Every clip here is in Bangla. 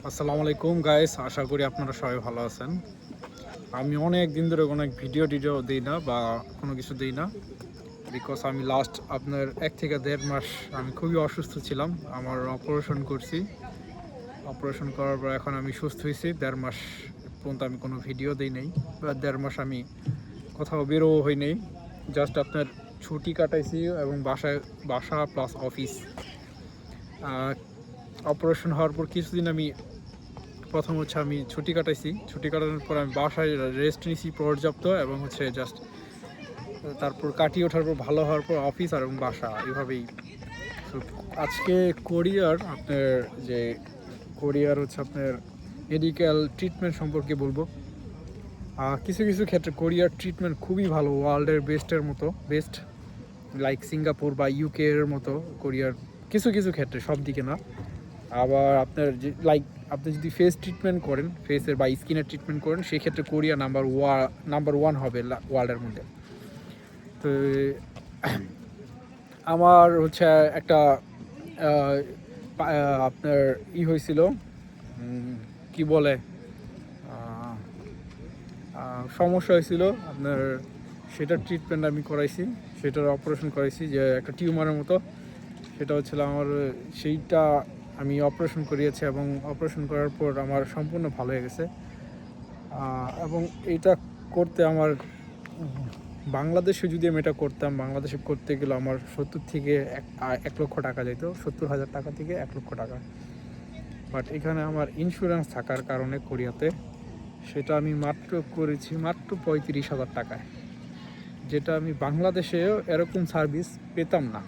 আসসালামু আলাইকুম গাইস, আশা করি আপনারা সবাই ভালো আছেন। আমি অনেক দিন ধরে কোনো ভিডিও দিই না বা কোনো কিছু দিই না, বিকজ আমি লাস্ট আপনার 1 থেকে 1.5 মাস আমি খুবই অসুস্থ ছিলাম। আমার অপারেশন করছি, অপারেশন করার পর এখন আমি সুস্থ হয়েছি। 1.5 মাস পর্যন্ত আমি কোনো ভিডিও দিই নাই, বা 1.5 মাস আমি কোথাও বেরো হই নাই। জাস্ট আপনার ছুটি কাটাইছি এবং বাসা প্লাস অফিস। অপারেশন হওয়ার পর কিছুদিন আমি প্রথম হচ্ছে আমি ছুটি কাটাইছি, ছুটি কাটানোর পর আমি বাসায় রেস্ট নিয়েছি পর্যাপ্ত, এবং হচ্ছে জাস্ট তারপর কাটিয়ে ওঠার পর ভালো হওয়ার পর অফিস আর এবং বাসা এভাবেই। তো আজকে আপনার যে কোরিয়ার হচ্ছে আপনার মেডিকেল ট্রিটমেন্ট সম্পর্কে বলবো। কিছু কিছু ক্ষেত্রে কোরিয়ার ট্রিটমেন্ট খুবই ভালো, ওয়ার্ল্ডের বেস্ট, লাইক সিঙ্গাপুর বা ইউকে এর মতো। কোরিয়ার কিছু কিছু ক্ষেত্রে, সব দিকে না। আবার আপনার যে আপনি যদি ফেস ট্রিটমেন্ট করেন, ফেসের বা স্কিনের ট্রিটমেন্ট করেন, সেক্ষেত্রে কোরিয়া নাম্বার ওয়ান হবে ওয়ার্ল্ডের মধ্যে। তো আমার হচ্ছে একটা আপনার হয়েছিল, কি বলে, সমস্যা হয়েছিল আপনার, সেটার ট্রিটমেন্ট আমি করাইছি, সেটার অপারেশন করাইছি, যে একটা টিউমারের মতো। সেটা হচ্ছিল আমার, সেইটা আমি অপারেশন করিয়েছি, এবং অপারেশন করার পর আমার সম্পূর্ণ ভালো হয়ে গেছে। এবং এইটা করতে আমার বাংলাদেশে যদি আমি এটা করতাম, বাংলাদেশে করতে গেলে আমার 70 থেকে 1 লক্ষ টাকা যেত, 70,000 টাকা থেকে 1 লক্ষ টাকা। বাট এখানে আমার ইন্স্যুরেন্স থাকার কারণে কোরিয়াতে সেটা আমি করেছি মাত্র 35,000 টাকায়, যেটা আমি বাংলাদেশেও এরকম সার্ভিস পেতাম না।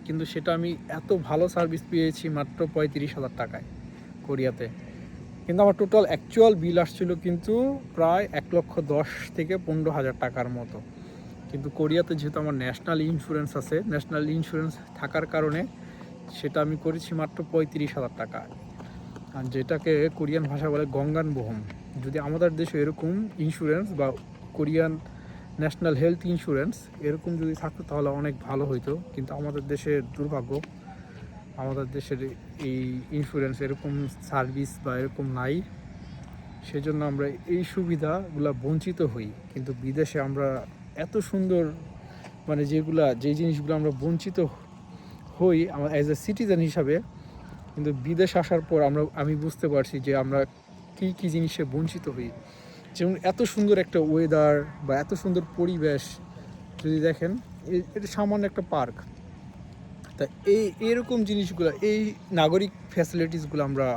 কিন্তু সেটা আমি এত ভালো সার্ভিস পেয়েছি মাত্র 35,000 টাকায় কোরিয়াতে। কিন্তু আমার টোটাল অ্যাকচুয়াল বিল আসছিল কিন্তু প্রায় 1,10,000 থেকে 15,000 টাকার মতো। কিন্তু কোরিয়াতে যেহেতু আমার ন্যাশনাল ইন্স্যুরেন্স আছে, ন্যাশনাল ইন্স্যুরেন্স থাকার কারণে সেটা আমি করেছি মাত্র 35,000 টাকা, আর যেটাকে কোরিয়ান ভাষা বলে গঙ্গান বোহম। যদি আমাদের দেশে এরকম ইন্স্যুরেন্স বা কোরিয়ান ন্যাশনাল হেলথ ইন্স্যুরেন্স এরকম যদি থাকতো তাহলে অনেক ভালো হইতো, কিন্তু আমাদের দেশের দুর্ভাগ্য, আমাদের দেশের এই ইন্স্যুরেন্স এরকম সার্ভিস বা এরকম নাই। সেজন্য আমরা এই সুবিধাগুলো বঞ্চিত হই। কিন্তু বিদেশে আমরা এত সুন্দর, মানে যে জিনিসগুলো আমরা বঞ্চিত হই আমার অ্যাজ এ সিটিজেন হিসাবে, কিন্তু বিদেশ আসার পর আমি বুঝতে পারছি যে আমরা কী জিনিসে বঞ্চিত হই। যেমন এত সুন্দর একটা ওয়েদার বা এত সুন্দর পরিবেশ, যদি দেখেন এটা সামান্য একটা পার্ক। তা এরকম জিনিসগুলো, এই নাগরিক ফ্যাসিলিটিসগুলো আমরা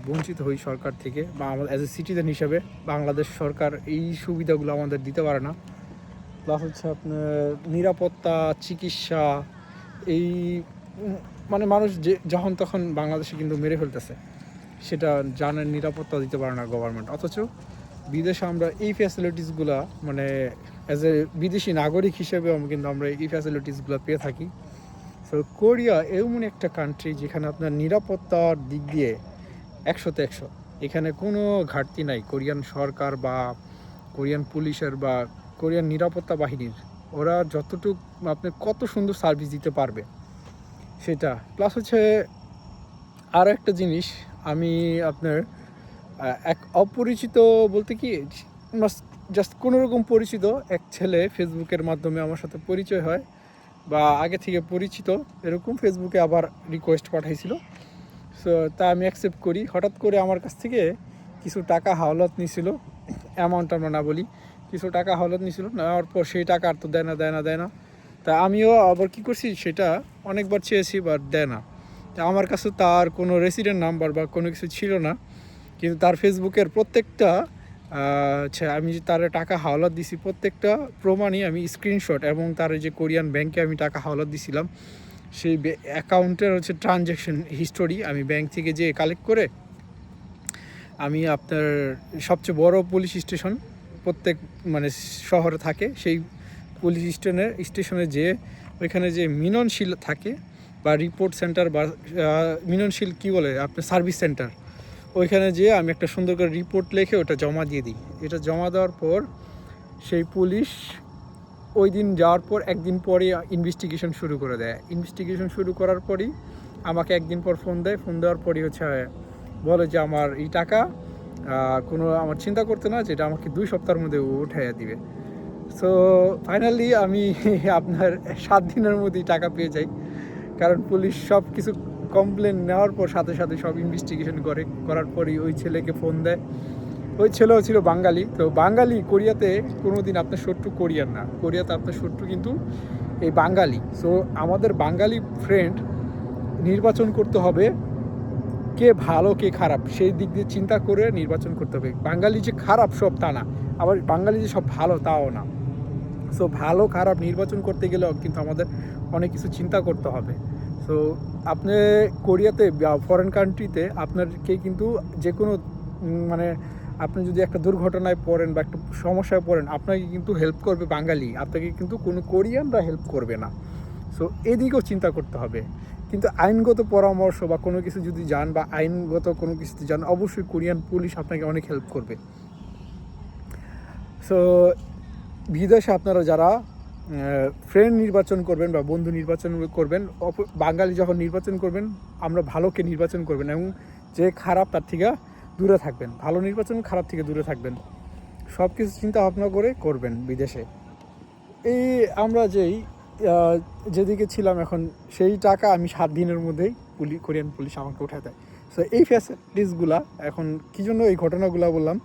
বঞ্চিত হই সরকার থেকে, বা আমাদের অ্যাজ এ সিটিজেন হিসাবে বাংলাদেশ সরকার এই সুবিধাগুলো আমাদের দিতে পারে না। প্লাস হচ্ছে আপনার নিরাপত্তা, চিকিৎসা, এই মানে মানুষ যখন তখন বাংলাদেশে কিন্তু মেরে ফেলতেছে, সেটা জানের নিরাপত্তা দিতে পারে না গভর্নমেন্ট। অথচ বিদেশে আমরা এই ফ্যাসিলিটিসগুলো, মানে অ্যাজ এ বিদেশি নাগরিক হিসেবে কিন্তু আমরা এই ফ্যাসিলিটিসগুলো পেয়ে থাকি। সো কোরিয়া এমন একটা কান্ট্রি যেখানে আপনার নিরাপত্তার দিক দিয়ে 100তে 100, এখানে কোনো ঘাটতি নাই। কোরিয়ান সরকার বা কোরিয়ান পুলিশের বা কোরিয়ান নিরাপত্তা বাহিনীর, ওরা যতটুকু আপনি কত সুন্দর সার্ভিস দিতে পারবে সেটা। প্লাস হচ্ছে আরও একটা জিনিস, আমি আপনার এক অপরিচিত বলতে কি, জাস্ট কোনোরকম পরিচিত এক ছেলে ফেসবুকের মাধ্যমে আমার সাথে পরিচয় হয়, বা আগে থেকে পরিচিত এরকম, ফেসবুকে আবার রিকোয়েস্ট পাঠাইছিল। সো তা আমি অ্যাকসেপ্ট করি। হঠাৎ করে আমার কাছ থেকে কিছু টাকা হাওলাত নিয়েছিল, অ্যামাউন্ট আমরা না বলি, কিছু টাকা হাওলাত নিয়েছিল। নেওয়ার পর সেই টাকা আর তো দেয় না। তা আমিও আবার কি করছি, সেটা অনেকবার চেয়েছি বাট দেয় না। তা আমার কাছে তার কোনো রেসিডেন্ট নাম্বার বা কোনো কিছু ছিল না, কিন্তু তার ফেসবুকের প্রত্যেকটা আমি যে তার টাকা হাওলাত দিছি প্রত্যেকটা প্রমাণই আমি স্ক্রিনশট, এবং তার যে কোরিয়ান ব্যাংকে আমি টাকা হাওলাত দিছিলাম সেই অ্যাকাউন্টের হচ্ছে ট্রানজ্যাকশন হিস্টোরি আমি ব্যাংক থেকে যে কালেক্ট করে, আমি আপনার সবচেয়ে বড় পুলিশ স্টেশন প্রত্যেক মানে শহরে থাকে, সেই পুলিশ স্টেশনে যে ওইখানে যে মিলনশীল থাকে বা রিপোর্ট সেন্টার বা মিলনশীল কী বলে আপনার সার্ভিস সেন্টার, ওইখানে যেয়ে আমি একটা সুন্দর করে রিপোর্ট লিখে ওটা জমা দিয়ে দিই। এটা জমা দেওয়ার পর সেই পুলিশ ওই দিন যাওয়ার পর একদিন পরে ইনভেস্টিগেশন শুরু করে দেয়। ইনভেস্টিগেশন শুরু করার পরই আমাকে একদিন পর ফোন দেয়, ফোন দেওয়ার পরই হচ্ছে বলে যে আমার এই টাকা কোনো আমার চিন্তা করতে না, যেটা আমাকে 2 সপ্তাহের মধ্যে উঠাইয়া দিবে। সো ফাইনালি আমি আপনার 7 দিনের মধ্যেই টাকা পেয়ে যাই, কারণ পুলিশ সব কিছু কমপ্লেন নেওয়ার পর সাথে সাথে সব ইনভেস্টিগেশন করার পরই ওই ছেলেকে ফোন দেয়। ওই ছেলেও ছিল বাঙালি। তো বাঙালি কোরিয়াতে কোনো দিন আপনার শত্রু কোরিয়ান না, কোরিয়াতে আপনার শত্রু কিন্তু এই বাঙালি। সো আমাদের বাঙালি ফ্রেন্ড নির্বাচন করতে হবে কে ভালো কে খারাপ, সেই দিক দিয়ে চিন্তা করে নির্বাচন করতে হবে। বাঙালি যে খারাপ সব তা না, আবার বাঙালি যে সব ভালো তাও না। সো ভালো খারাপ নির্বাচন করতে গেলেও কিন্তু আমাদের অনেক কিছু চিন্তা করতে হবে। সো আপনি কোরিয়াতে বা ফরেন কান্ট্রিতে আপনারকে কিন্তু যে কোনো মানে আপনি যদি একটা দুর্ঘটনায় পড়েন বা একটা সমস্যায় পড়েন, আপনাকে কিন্তু হেল্প করবে বাঙালি, আপনাকে কিন্তু কোনো কোরিয়ানরা হেল্প করবে না। সো এদিকেও চিন্তা করতে হবে। কিন্তু আইনগত পরামর্শ বা কোনো কিছু যদি যান বা আইনগত কোনো কিছুতে যান, অবশ্যই কোরিয়ান পুলিশ আপনাকে অনেক হেল্প করবে। সো বিদেশে আপনারা যারা ফ্রেন্ড নির্বাচন করবেন বা বন্ধু নির্বাচন করবেন, বাঙালি যখন নির্বাচন করবেন, আমরা ভালোকে নির্বাচন করবেন এবং যে খারাপ তার থেকে দূরে থাকবেন। ভালো নির্বাচন, খারাপ থেকে দূরে থাকবেন, সব কিছু চিন্তা ভাবনা করে করবেন বিদেশে। এই আমরা যেদিকে ছিলাম এখন, সেই টাকা আমি 7 দিনের মধ্যেই কোরিয়ান পুলিশ আমাকে উঠায় দেয়। সো এই ফ্যাসিলিটিসগুলা, এখন কী জন্য এই ঘটনাগুলো বললাম,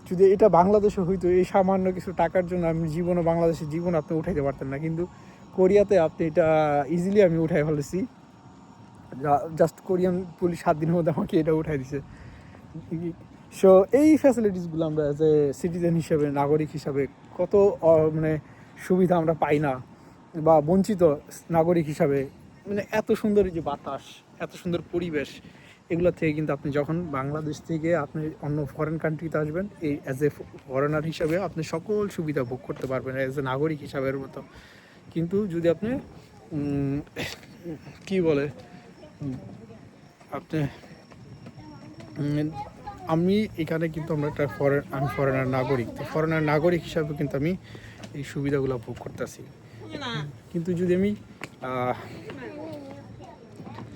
যদি এটা বাংলাদেশে হইতো, এই সামান্য কিছু টাকার জন্য আমি বাংলাদেশের জীবন আপনি উঠাইতে পারতেন না, কিন্তু কোরিয়াতে আপনি এটা ইজিলি আমি উঠাই ফেলেছি। জাস্ট কোরিয়ান পুলিশ 7 দিনের মধ্যে আমাকে এটা উঠাই দিছে। সো এই ফ্যাসিলিটিসগুলো আমরা অ্যাজ এ সিটিজেন হিসাবে, নাগরিক হিসাবে কত মানে সুবিধা আমরা পাই না, বা বঞ্চিত নাগরিক হিসাবে। মানে এত সুন্দর যে বাতাস, এত সুন্দর পরিবেশ, এগুলো থেকে কিন্তু আপনি যখন বাংলাদেশ থেকে আপনি অন্য ফরেন কান্ট্রিতে আসবেন, এই অ্যাজ এ ফরেনার হিসাবে আপনি সকল সুবিধা ভোগ করতে পারবেন অ্যাজ এ নাগরিক হিসাবের মতো। কিন্তু যদি আপনি কি বলে আপনি আমি এখানে কিন্তু আমরা একটা আমি ফরেনার নাগরিক, তো ফরেনার নাগরিক হিসাবে কিন্তু আমি এই সুবিধাগুলো ভোগ করতেছি। কিন্তু যদি আমি